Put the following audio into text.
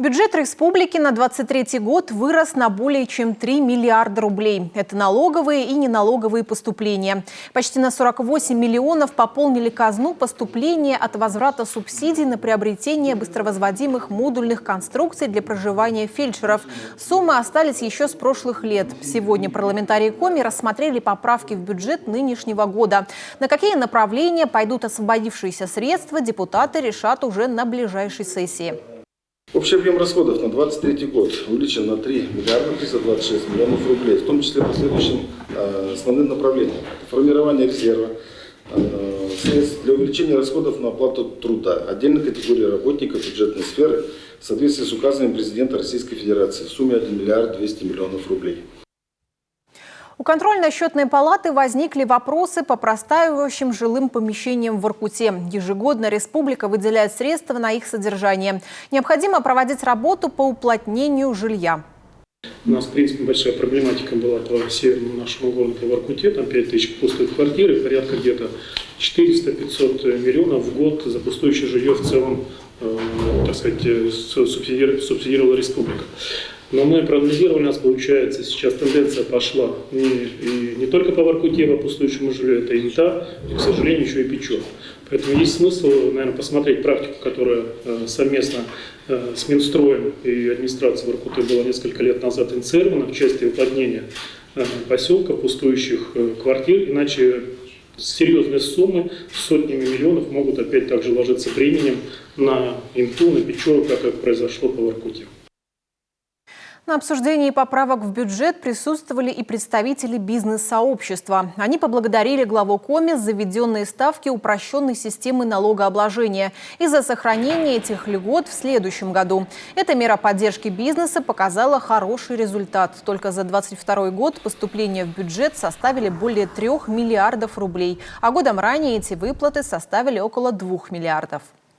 Бюджет республики на 2023 год вырос на более чем 3 миллиарда рублей. Это налоговые и неналоговые поступления. Почти на 48 миллионов пополнили казну поступления от возврата субсидий на приобретение быстровозводимых модульных конструкций для проживания фельдшеров. Суммы остались еще с прошлых лет. Сегодня парламентарии Коми рассмотрели поправки в бюджет нынешнего года. На какие направления пойдут освободившиеся средства, депутаты решат уже на ближайшей сессии. Общий объем расходов на 2023 год увеличен на 3 миллиарда 326 миллионов рублей, в том числе по следующим основным направлениям. Формирование резерва, средств для увеличения расходов на оплату труда отдельной категории работников бюджетной сферы в соответствии с указами президента Российской Федерации в сумме 1 миллиард 200 миллионов рублей. У контрольно-счетной палаты возникли вопросы по простаивающим жилым помещениям в Воркуте. Ежегодно республика выделяет средства на их содержание. Необходимо проводить работу по уплотнению жилья. У нас, в принципе, большая проблематика была по северному нашему городу, по Воркуте. Там 5000 пустых квартир и порядка где-то 400-500 миллионов в год за пустующее жилье в целом, так сказать, субсидировала республика. Но мы проанализировали, у нас получается сейчас тенденция пошла не только по Воркуте, по пустующему жилью, это и НТА, и, к сожалению, еще и Печора. Поэтому есть смысл, наверное, посмотреть практику, которая совместно с Минстроем и администрацией Воркуты была несколько лет назад инициирована в части уплотнения поселка, пустующих квартир, иначе серьезные суммы с сотнями миллионов могут опять также ложиться бременем на НТУ, на Печору, как это произошло по Воркуте. На обсуждении поправок в бюджет присутствовали и представители бизнес-сообщества. Они поблагодарили главу Коми за введенные ставки упрощенной системы налогообложения и за сохранение этих льгот в следующем году. Эта мера поддержки бизнеса показала хороший результат. Только за 2022 год поступления в бюджет составили более 3 миллиардов рублей, а годом ранее эти выплаты составили около 2 миллиардов.